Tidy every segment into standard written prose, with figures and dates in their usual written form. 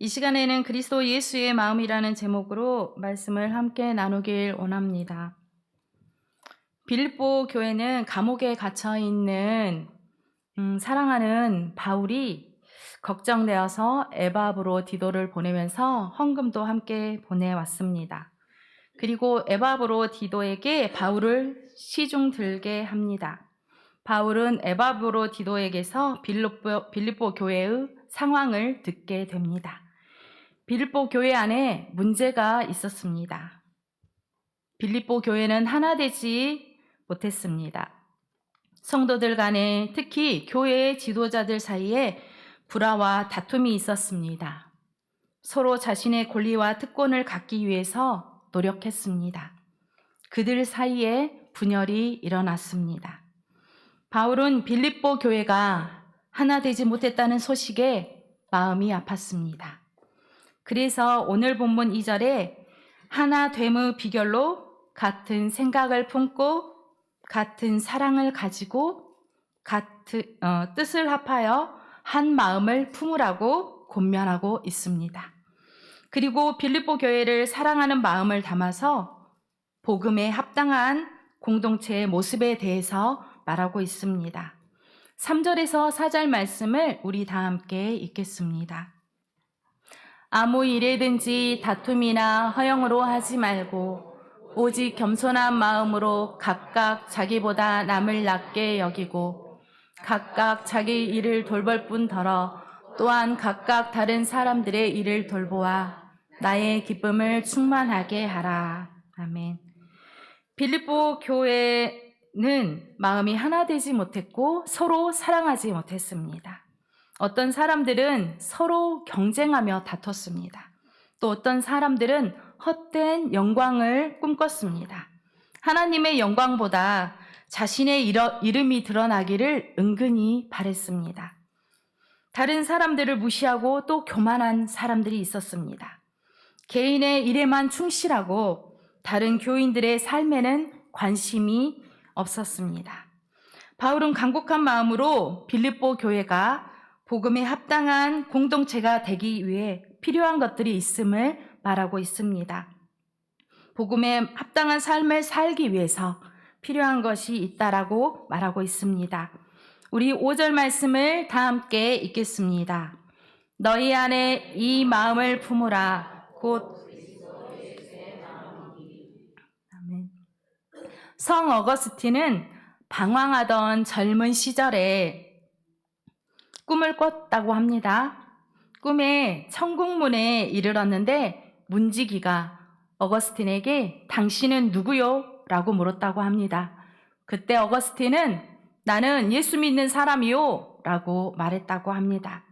이 시간에는 그리스도 예수의 마음이라는 제목으로 말씀을 함께 나누길 원합니다. 빌립보 교회는 감옥에 갇혀 있는 사랑하는 바울이 걱정되어서 에바브로 디도를 보내면서 헌금도 함께 보내왔습니다. 그리고 에바브로 디도에게 바울을 시중 들게 합니다. 바울은 에바브로 디도에게서 빌립보 교회의 상황을 듣게 됩니다. 빌립보 교회 안에 문제가 있었습니다. 빌립보 교회는 하나 되지 못했습니다. 성도들 간에 특히 교회의 지도자들 사이에 불화와 다툼이 있었습니다. 서로 자신의 권리와 특권을 갖기 위해서 노력했습니다. 그들 사이에 분열이 일어났습니다. 바울은 빌립보 교회가 하나 되지 못했다는 소식에 마음이 아팠습니다. 그래서 오늘 본문 2절에 하나 됨의 비결로 같은 생각을 품고 같은 사랑을 가지고 같은 뜻을 합하여 한 마음을 품으라고 권면하고 있습니다. 그리고 빌립보 교회를 사랑하는 마음을 담아서 복음에 합당한 공동체의 모습에 대해서 말하고 있습니다. 3절에서 4절 말씀을 우리 다 함께 읽겠습니다. 아무 일에든지 다툼이나 허영으로 하지 말고 오직 겸손한 마음으로 각각 자기보다 남을 낮게 여기고 각각 자기 일을 돌볼 뿐더러 또한 각각 다른 사람들의 일을 돌보아 나의 기쁨을 충만하게 하라. 아멘. 빌립보 교회는 마음이 하나 되지 못했고 서로 사랑하지 못했습니다. 어떤 사람들은 서로 경쟁하며 다퉜습니다. 또 어떤 사람들은 헛된 영광을 꿈꿨습니다. 하나님의 영광보다 자신의 이름이 드러나기를 은근히 바랬습니다. 다른 사람들을 무시하고 또 교만한 사람들이 있었습니다. 개인의 일에만 충실하고 다른 교인들의 삶에는 관심이 없었습니다. 바울은 간곡한 마음으로 빌립보 교회가 복음에 합당한 공동체가 되기 위해 필요한 것들이 있음을 말하고 있습니다. 복음에 합당한 삶을 살기 위해서 필요한 것이 있다라고 말하고 있습니다. 우리 5절 말씀을 다 함께 읽겠습니다. 너희 안에 이 마음을 품으라 곧 아멘. 성 어거스틴은 방황하던 젊은 시절에 꿈을 꿨다고 합니다. 꿈에 천국문에 이르렀는데 문지기가 어거스틴에게 당신은 누구요? 라고 물었다고 합니다. 그때 어거스틴은 나는 예수 믿는 사람이요 라고 말했다고 합니다.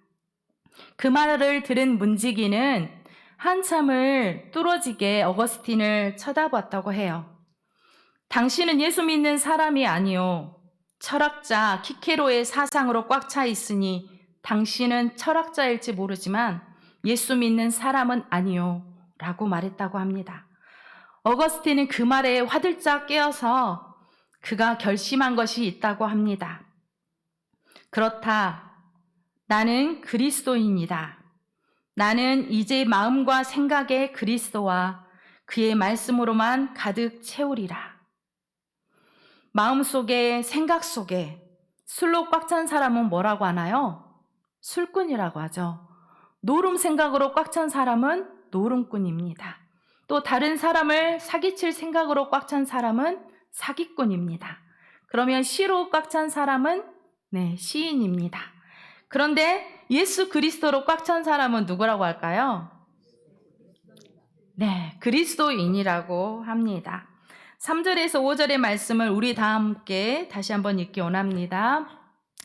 그 말을 들은 문지기는 한참을 뚫어지게 어거스틴을 쳐다봤다고 해요. 당신은 예수 믿는 사람이 아니요. 철학자 키케로의 사상으로 꽉 차 있으니 당신은 철학자일지 모르지만 예수 믿는 사람은 아니요 라고 말했다고 합니다. 어거스틴은 그 말에 화들짝 깨어서 그가 결심한 것이 있다고 합니다. 그렇다. 나는 그리스도인이다. 나는 이제 마음과 생각에 그리스도와 그의 말씀으로만 가득 채우리라. 마음속에 생각 속에 술로 꽉 찬 사람은 뭐라고 하나요? 술꾼이라고 하죠. 노름 생각으로 꽉 찬 사람은 노름꾼입니다. 또 다른 사람을 사기칠 생각으로 꽉 찬 사람은 사기꾼입니다. 그러면 시로 꽉 찬 사람은 시인입니다. 그런데 예수 그리스도로 꽉 찬 사람은 누구라고 할까요? 그리스도인이라고 합니다. 3절에서 5절의 말씀을 우리 다 함께 다시 한번 읽기 원합니다.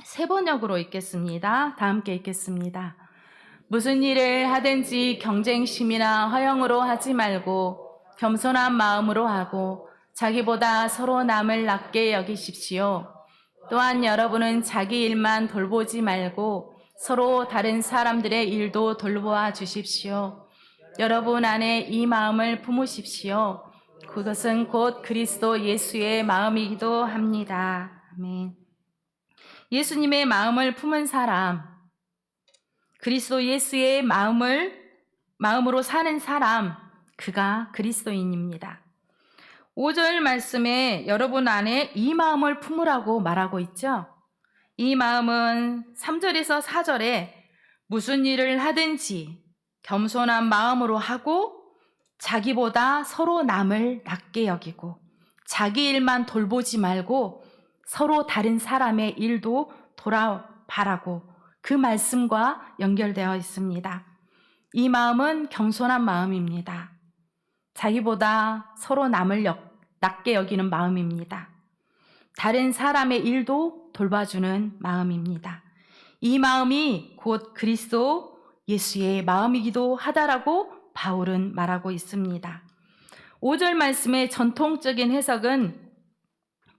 새 번역으로 읽겠습니다. 다 함께 읽겠습니다. 무슨 일을 하든지 경쟁심이나 허영으로 하지 말고 겸손한 마음으로 하고 자기보다 서로 남을 낮게 여기십시오. 또한 여러분은 자기 일만 돌보지 말고 서로 다른 사람들의 일도 돌보아 주십시오. 여러분 안에 이 마음을 품으십시오. 그것은 곧 그리스도 예수의 마음이기도 합니다. 아멘. 예수님의 마음을 품은 사람, 그리스도 예수의 마음을 마음으로 사는 사람, 그가 그리스도인입니다. 5절 말씀에 여러분 안에 이 마음을 품으라고 말하고 있죠. 이 마음은 3절에서 4절에 무슨 일을 하든지 겸손한 마음으로 하고 자기보다 서로 남을 낮게 여기고 자기 일만 돌보지 말고 서로 다른 사람의 일도 돌아봐라고 그 말씀과 연결되어 있습니다. 이 마음은 겸손한 마음입니다. 자기보다 서로 남을 낮게 여기는 마음입니다. 다른 사람의 일도 돌봐주는 마음입니다. 이 마음이 곧 그리스도 예수의 마음이기도 하다라고 바울은 말하고 있습니다. 5절 말씀의 전통적인 해석은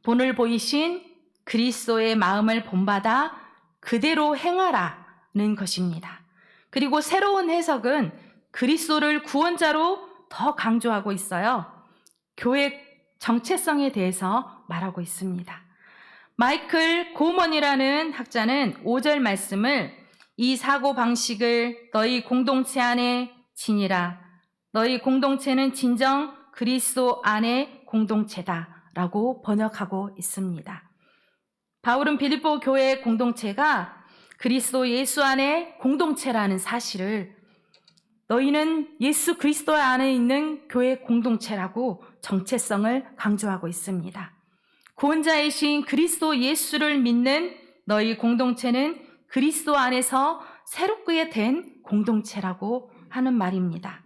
본을 보이신 그리스도의 마음을 본받아 그대로 행하라는 것입니다. 그리고 새로운 해석은 그리스도를 구원자로 더 강조하고 있어요. 교회 정체성에 대해서 말하고 있습니다. 마이클 고먼이라는 학자는 5절 말씀을 이 사고방식을 너희 공동체 안에 지니라. 너희 공동체는 진정 그리스도 안의 공동체다 라고 번역하고 있습니다. 바울은 빌립보 교회 공동체가 그리스도 예수 안의 공동체라는 사실을 너희는 예수 그리스도 안에 있는 교회 공동체라고 정체성을 강조하고 있습니다. 구원자이신 그리스도 예수를 믿는 너희 공동체는 그리스도 안에서 새롭게 된 공동체라고 하는 말입니다.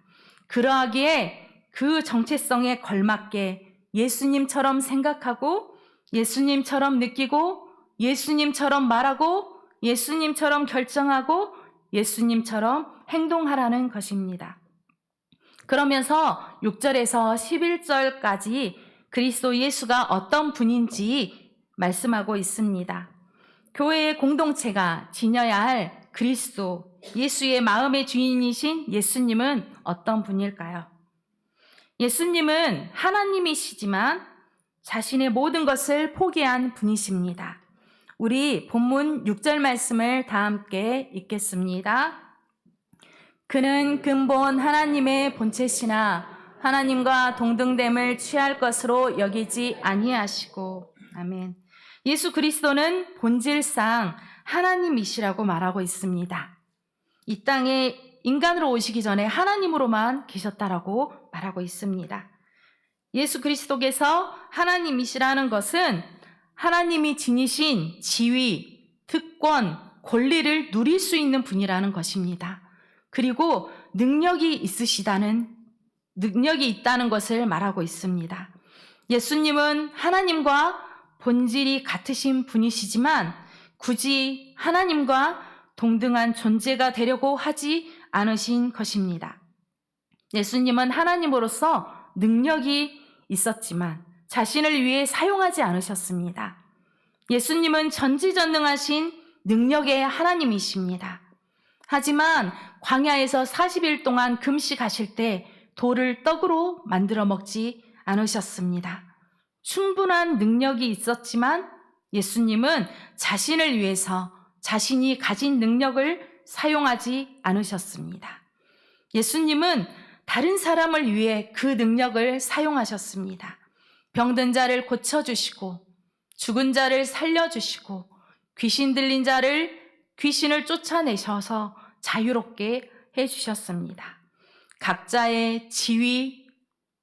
그러하기에 그 정체성에 걸맞게 예수님처럼 생각하고 예수님처럼 느끼고 예수님처럼 말하고 예수님처럼 결정하고 예수님처럼 행동하라는 것입니다. 그러면서 6절에서 11절까지 그리스도 예수가 어떤 분인지 말씀하고 있습니다. 교회의 공동체가 지녀야 할 그리스도 예수의 마음의 주인이신 예수님은 어떤 분일까요? 예수님은 하나님이시지만 자신의 모든 것을 포기한 분이십니다. 우리 본문 6절 말씀을 다 함께 읽겠습니다. 그는 근본 하나님의 본체시나 하나님과 동등됨을 취할 것으로 여기지 아니하시고. 아멘. 예수 그리스도는 본질상 하나님이시라고 말하고 있습니다. 이 땅에 인간으로 오시기 전에 하나님으로만 계셨다라고 말하고 있습니다. 예수 그리스도께서 하나님이시라는 것은 하나님이 지니신 지위, 특권, 권리를 누릴 수 있는 분이라는 것입니다. 그리고 능력이 있다는 것을 말하고 있습니다. 예수님은 하나님과 본질이 같으신 분이시지만 굳이 하나님과 동등한 존재가 되려고 하지 않으신 것입니다. 예수님은 하나님으로서 능력이 있었지만 자신을 위해 사용하지 않으셨습니다. 예수님은 전지전능하신 능력의 하나님이십니다. 하지만 광야에서 40일 동안 금식하실 때 돌을 떡으로 만들어 먹지 않으셨습니다. 충분한 능력이 있었지만 예수님은 자신을 위해서 자신이 가진 능력을 사용하지 않으셨습니다. 예수님은 다른 사람을 위해 그 능력을 사용하셨습니다. 병든 자를 고쳐주시고 죽은 자를 살려주시고 귀신 들린 자를 귀신을 쫓아내셔서 자유롭게 해주셨습니다. 각자의 지위,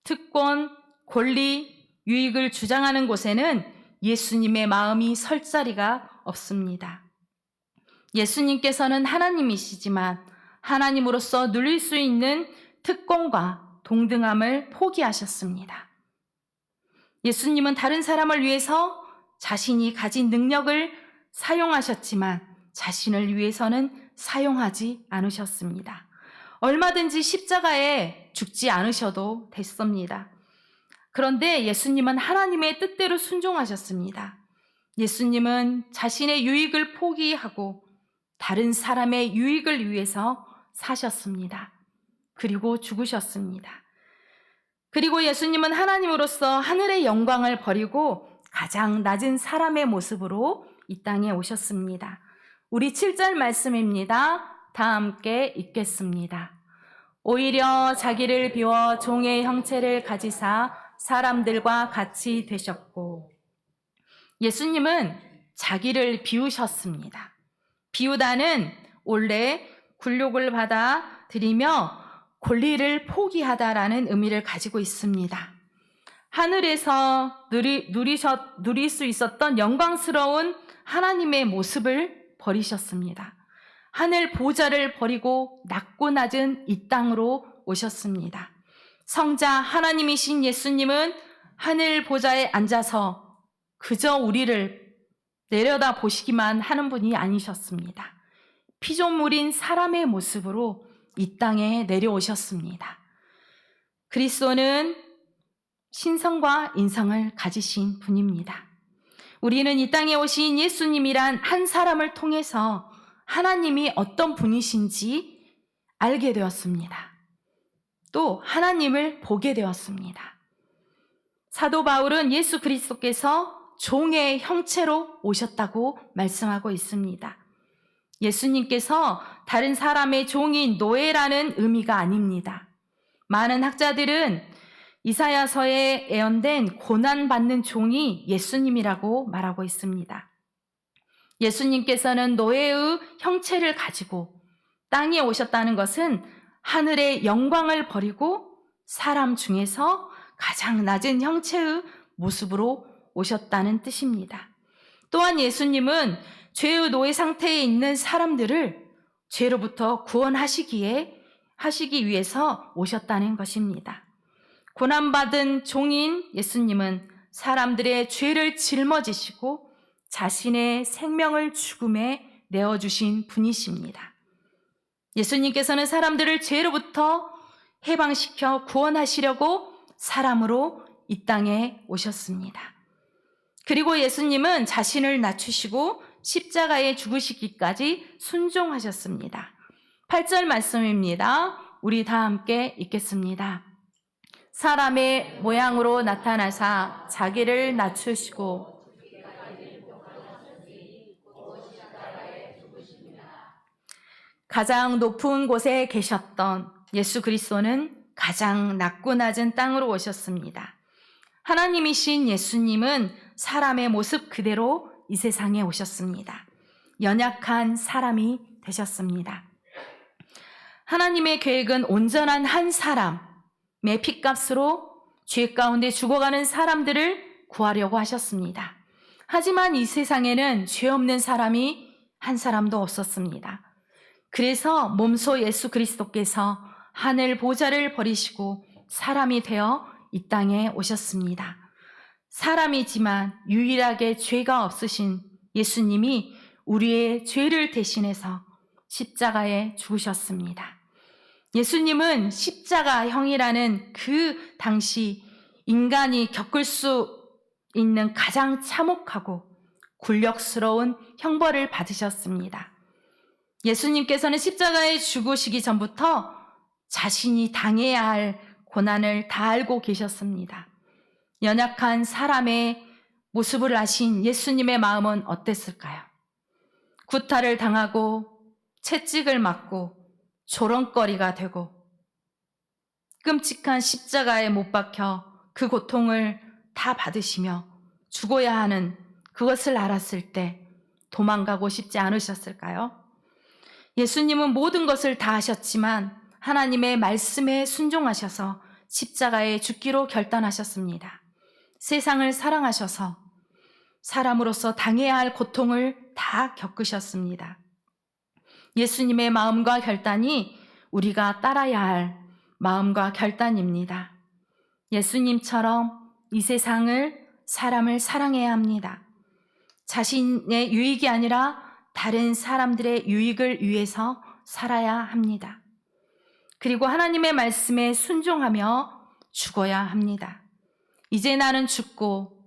특권, 권리, 유익을 주장하는 곳에는 예수님의 마음이 설 자리가 없습니다. 예수님께서는 하나님이시지만 하나님으로서 누릴 수 있는 특권과 동등함을 포기하셨습니다. 예수님은 다른 사람을 위해서 자신이 가진 능력을 사용하셨지만 자신을 위해서는 사용하지 않으셨습니다. 얼마든지 십자가에 죽지 않으셔도 됐습니다. 그런데 예수님은 하나님의 뜻대로 순종하셨습니다. 예수님은 자신의 유익을 포기하고 다른 사람의 유익을 위해서 사셨습니다. 그리고 죽으셨습니다. 그리고 예수님은 하나님으로서 하늘의 영광을 버리고 가장 낮은 사람의 모습으로 이 땅에 오셨습니다. 우리 7절 말씀입니다. 다 함께 읽겠습니다. 오히려 자기를 비워 종의 형체를 가지사 사람들과 같이 되셨고, 예수님은 자기를 비우셨습니다. 비우다는 원래 굴욕을 받아 들이며 권리를 포기하다라는 의미를 가지고 있습니다. 하늘에서 누릴 수 있었던 영광스러운 하나님의 모습을 버리셨습니다. 하늘 보좌를 버리고 낮고 낮은 이 땅으로 오셨습니다. 성자 하나님이신 예수님은 하늘 보좌에 앉아서 그저 우리를 내려다 보시기만 하는 분이 아니셨습니다. 피조물인 사람의 모습으로 이 땅에 내려오셨습니다. 그리스도는 신성과 인성을 가지신 분입니다. 우리는 이 땅에 오신 예수님이란 한 사람을 통해서 하나님이 어떤 분이신지 알게 되었습니다. 또 하나님을 보게 되었습니다. 사도 바울은 예수 그리스도께서 종의 형체로 오셨다고 말씀하고 있습니다. 예수님께서 다른 사람의 종인 노예라는 의미가 아닙니다. 많은 학자들은 이사야서에 예언된 고난받는 종이 예수님이라고 말하고 있습니다. 예수님께서는 노예의 형체를 가지고 땅에 오셨다는 것은 하늘의 영광을 버리고 사람 중에서 가장 낮은 형체의 모습으로 오셨다는 뜻입니다. 또한 예수님은 죄의 노예 상태에 있는 사람들을 죄로부터 구원하시기 위해서 오셨다는 것입니다. 고난받은 종인 예수님은 사람들의 죄를 짊어지시고 자신의 생명을 죽음에 내어주신 분이십니다. 예수님께서는 사람들을 죄로부터 해방시켜 구원하시려고 사람으로 이 땅에 오셨습니다. 그리고 예수님은 자신을 낮추시고 십자가에 죽으시기까지 순종하셨습니다. 8절 말씀입니다. 우리 다 함께 읽겠습니다. 사람의 모양으로 나타나사 자기를 낮추시고 가장 높은 곳에 계셨던 예수 그리스도는 가장 낮고 낮은 땅으로 오셨습니다. 하나님이신 예수님은 사람의 모습 그대로 이 세상에 오셨습니다. 연약한 사람이 되셨습니다. 하나님의 계획은 온전한 한 사람의 핏값으로 죄 가운데 죽어가는 사람들을 구하려고 하셨습니다. 하지만 이 세상에는 죄 없는 사람이 한 사람도 없었습니다. 그래서 몸소 예수 그리스도께서 하늘 보좌를 버리시고 사람이 되어 이 땅에 오셨습니다. 사람이지만 유일하게 죄가 없으신 예수님이 우리의 죄를 대신해서 십자가에 죽으셨습니다. 예수님은 십자가형이라는 그 당시 인간이 겪을 수 있는 가장 참혹하고 굴욕스러운 형벌을 받으셨습니다. 예수님께서는 십자가에 죽으시기 전부터 자신이 당해야 할 고난을 다 알고 계셨습니다. 연약한 사람의 모습을 아신 예수님의 마음은 어땠을까요? 구타를 당하고 채찍을 맞고 조롱거리가 되고 끔찍한 십자가에 못 박혀 그 고통을 다 받으시며 죽어야 하는 그것을 알았을 때 도망가고 싶지 않으셨을까요? 예수님은 모든 것을 다 하셨지만 하나님의 말씀에 순종하셔서 십자가에 죽기로 결단하셨습니다. 세상을 사랑하셔서 사람으로서 당해야 할 고통을 다 겪으셨습니다. 예수님의 마음과 결단이 우리가 따라야 할 마음과 결단입니다. 예수님처럼 이 세상을, 사람을 사랑해야 합니다. 자신의 유익이 아니라 다른 사람들의 유익을 위해서 살아야 합니다. 그리고 하나님의 말씀에 순종하며 죽어야 합니다. 이제 나는 죽고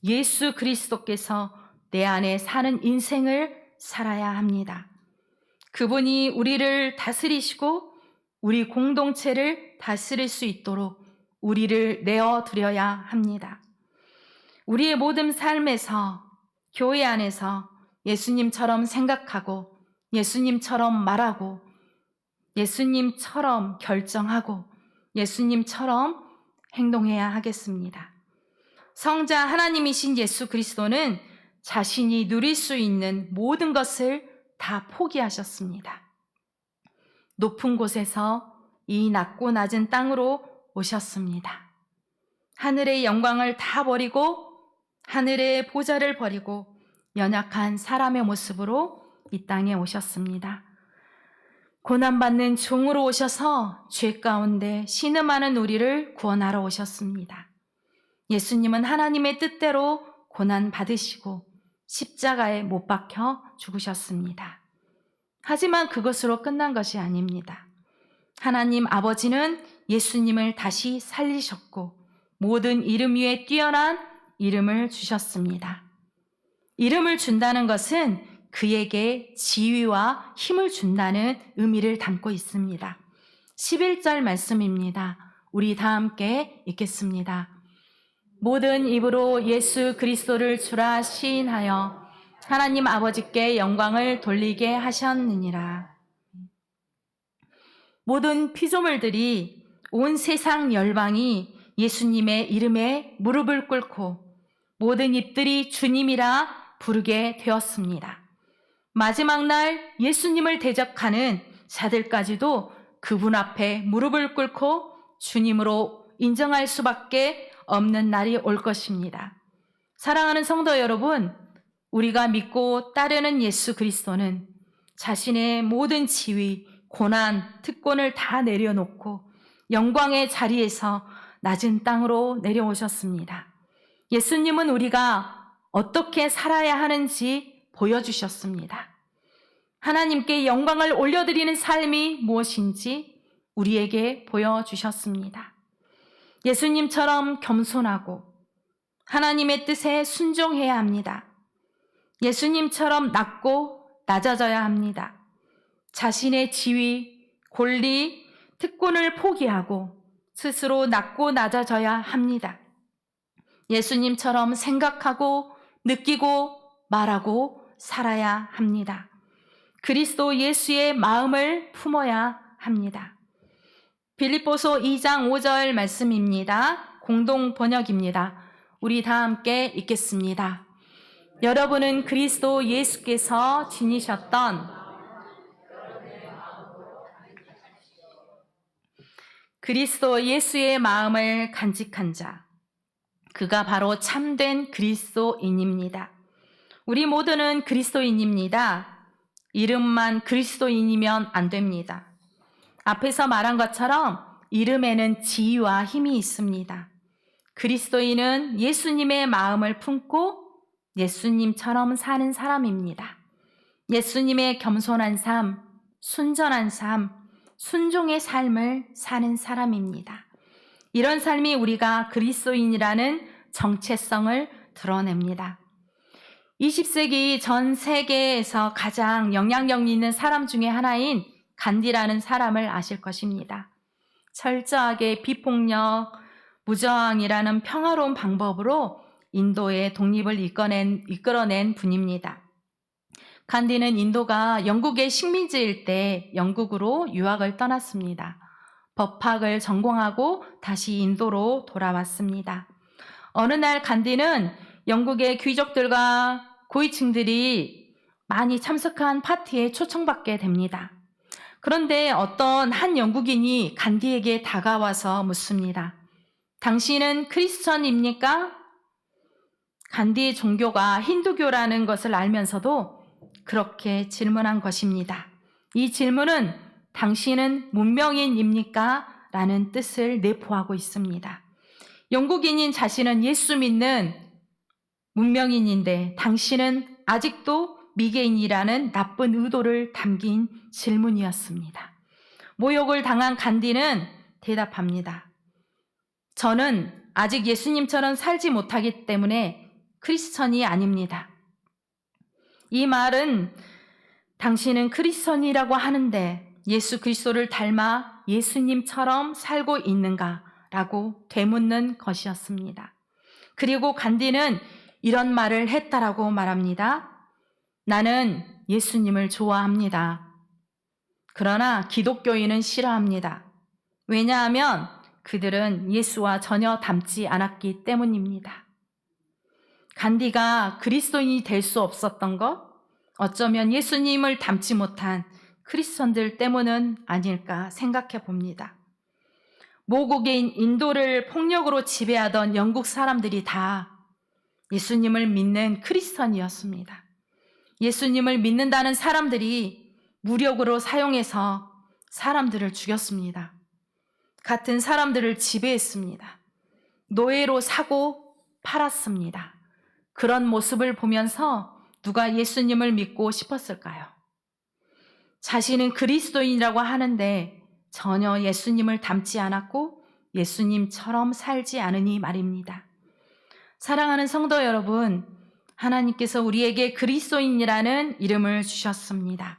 예수 그리스도께서 내 안에 사는 인생을 살아야 합니다. 그분이 우리를 다스리시고 우리 공동체를 다스릴 수 있도록 우리를 내어드려야 합니다. 우리의 모든 삶에서, 교회 안에서 예수님처럼 생각하고 예수님처럼 말하고 예수님처럼 결정하고 예수님처럼 행동해야 하겠습니다. 성자 하나님이신 예수 그리스도는 자신이 누릴 수 있는 모든 것을 다 포기하셨습니다. 높은 곳에서 이 낮고 낮은 땅으로 오셨습니다. 하늘의 영광을 다 버리고 하늘의 보좌를 버리고 연약한 사람의 모습으로 이 땅에 오셨습니다. 고난받는 종으로 오셔서 죄 가운데 신음하는 우리를 구원하러 오셨습니다. 예수님은 하나님의 뜻대로 고난 받으시고 십자가에 못 박혀 죽으셨습니다. 하지만 그것으로 끝난 것이 아닙니다. 하나님 아버지는 예수님을 다시 살리셨고 모든 이름 위에 뛰어난 이름을 주셨습니다. 이름을 준다는 것은 그에게 지위와 힘을 준다는 의미를 담고 있습니다. 11절 말씀입니다. 우리 다 함께 읽겠습니다. 모든 입으로 예수 그리스도를 주라 시인하여 하나님 아버지께 영광을 돌리게 하셨느니라. 모든 피조물들이 온 세상 열방이 예수님의 이름에 무릎을 꿇고 모든 입들이 주님이라 부르게 되었습니다. 마지막 날 예수님을 대적하는 자들까지도 그분 앞에 무릎을 꿇고 주님으로 인정할 수밖에 없는 날이 올 것입니다. 사랑하는 성도 여러분, 우리가 믿고 따르는 예수 그리스도는 자신의 모든 지위, 고난, 특권을 다 내려놓고 영광의 자리에서 낮은 땅으로 내려오셨습니다. 예수님은 우리가 어떻게 살아야 하는지 보여주셨습니다. 하나님께 영광을 올려드리는 삶이 무엇인지 우리에게 보여주셨습니다. 예수님처럼 겸손하고 하나님의 뜻에 순종해야 합니다. 예수님처럼 낮고 낮아져야 합니다. 자신의 지위, 권리, 특권을 포기하고 스스로 낮고 낮아져야 합니다. 예수님처럼 생각하고 느끼고 말하고 살아야 합니다. 그리스도 예수의 마음을 품어야 합니다. 빌립보서 2장 5절 말씀입니다. 공동 번역입니다. 우리 다 함께 읽겠습니다. 여러분은 그리스도 예수께서 지니셨던 그리스도 예수의 마음을 간직한 자, 그가 바로 참된 그리스도인입니다. 우리 모두는 그리스도인입니다. 이름만 그리스도인이면 안 됩니다. 앞에서 말한 것처럼 이름에는 지위와 힘이 있습니다. 그리스도인은 예수님의 마음을 품고 예수님처럼 사는 사람입니다. 예수님의 겸손한 삶, 순전한 삶, 순종의 삶을 사는 사람입니다. 이런 삶이 우리가 그리스도인이라는 정체성을 드러냅니다. 20세기 전 세계에서 가장 영향력 있는 사람 중에 하나인 간디라는 사람을 아실 것입니다. 철저하게 비폭력, 무저항이라는 평화로운 방법으로 인도의 독립을 이끌어낸 분입니다. 간디는 인도가 영국의 식민지일 때 영국으로 유학을 떠났습니다. 법학을 전공하고 다시 인도로 돌아왔습니다. 어느 날 간디는 영국의 귀족들과 고위층들이 많이 참석한 파티에 초청받게 됩니다. 그런데 어떤 한 영국인이 간디에게 다가와서 묻습니다. 당신은 크리스천입니까? 간디의 종교가 힌두교라는 것을 알면서도 그렇게 질문한 것입니다. 이 질문은 당신은 문명인입니까? 라는 뜻을 내포하고 있습니다. 영국인인 자신은 예수 믿는 문명인인데 당신은 아직도 미개인이라는 나쁜 의도를 담긴 질문이었습니다. 모욕을 당한 간디는 대답합니다. 저는 아직 예수님처럼 살지 못하기 때문에 크리스천이 아닙니다. 이 말은 당신은 크리스천이라고 하는데 예수 그리스도를 닮아 예수님처럼 살고 있는가? 라고 되묻는 것이었습니다. 그리고 간디는 이런 말을 했다라고 말합니다. 나는 예수님을 좋아합니다. 그러나 기독교인은 싫어합니다. 왜냐하면 그들은 예수와 전혀 닮지 않았기 때문입니다. 간디가 그리스도인이 될 수 없었던 것, 어쩌면 예수님을 닮지 못한 크리스천들 때문은 아닐까 생각해 봅니다. 모국인 인도를 폭력으로 지배하던 영국 사람들이 다 예수님을 믿는 크리스천이었습니다. 예수님을 믿는다는 사람들이 무력으로 사용해서 사람들을 죽였습니다. 같은 사람들을 지배했습니다. 노예로 사고 팔았습니다. 그런 모습을 보면서 누가 예수님을 믿고 싶었을까요? 자신은 그리스도인이라고 하는데 전혀 예수님을 닮지 않았고 예수님처럼 살지 않으니 말입니다. 사랑하는 성도 여러분, 하나님께서 우리에게 그리스도인이라는 이름을 주셨습니다.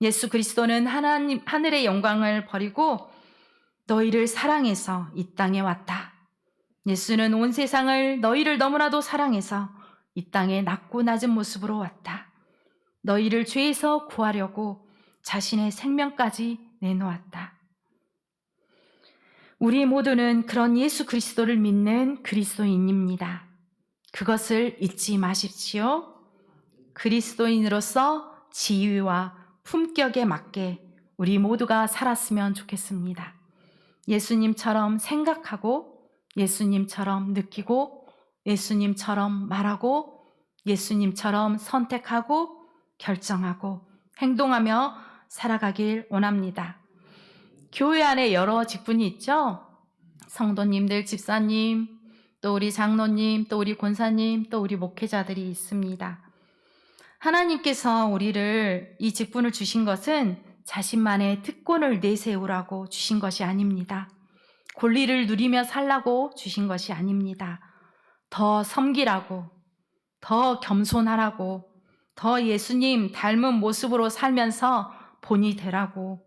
예수 그리스도는 하늘의 영광을 버리고 너희를 사랑해서 이 땅에 왔다. 예수는 온 세상을 너희를 너무나도 사랑해서 이 땅에 낮고 낮은 모습으로 왔다. 너희를 죄에서 구하려고 자신의 생명까지 내놓았다. 우리 모두는 그런 예수 그리스도를 믿는 그리스도인입니다. 그것을 잊지 마십시오. 그리스도인으로서 지위와 품격에 맞게 우리 모두가 살았으면 좋겠습니다. 예수님처럼 생각하고 예수님처럼 느끼고 예수님처럼 말하고 예수님처럼 선택하고 결정하고 행동하며 살아가길 원합니다. 교회 안에 여러 직분이 있죠? 성도님들, 집사님, 또 우리 장로님, 또 우리 권사님, 또 우리 목회자들이 있습니다. 하나님께서 우리를 이 직분을 주신 것은 자신만의 특권을 내세우라고 주신 것이 아닙니다. 권리를 누리며 살라고 주신 것이 아닙니다. 더 섬기라고, 더 겸손하라고, 더 예수님 닮은 모습으로 살면서 본이 되라고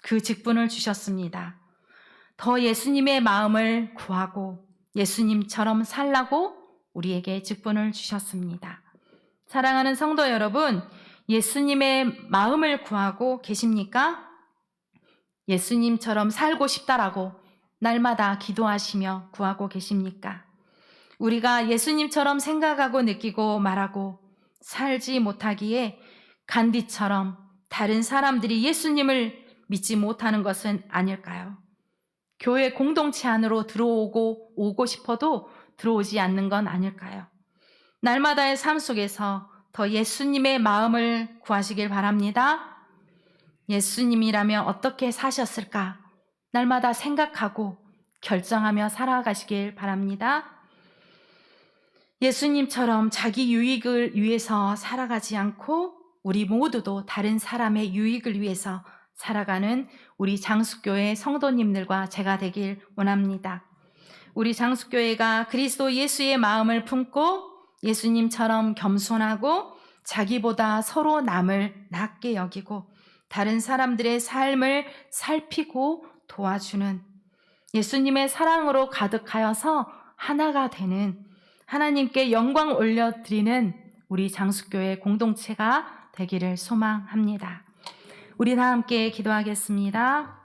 그 직분을 주셨습니다. 더 예수님의 마음을 구하고 예수님처럼 살라고 우리에게 직분을 주셨습니다. 사랑하는 성도 여러분, 예수님의 마음을 구하고 계십니까? 예수님처럼 살고 싶다라고 날마다 기도하시며 구하고 계십니까? 우리가 예수님처럼 생각하고 느끼고 말하고 살지 못하기에 간디처럼 다른 사람들이 예수님을 믿지 못하는 것은 아닐까요? 교회 공동체 안으로 오고 싶어도 들어오지 않는 건 아닐까요? 날마다의 삶 속에서 더 예수님의 마음을 구하시길 바랍니다. 예수님이라면 어떻게 사셨을까? 날마다 생각하고 결정하며 살아가시길 바랍니다. 예수님처럼 자기 유익을 위해서 살아가지 않고 우리 모두도 다른 사람의 유익을 위해서 살아가는 우리 장수교회 성도님들과 제가 되길 원합니다. 우리 장수교회가 그리스도 예수의 마음을 품고 예수님처럼 겸손하고 자기보다 서로 남을 낮게 여기고 다른 사람들의 삶을 살피고 도와주는 예수님의 사랑으로 가득하여서 하나가 되는 하나님께 영광 올려드리는 우리 장수교회 공동체가 되기를 소망합니다. 우리 다 함께 기도하겠습니다.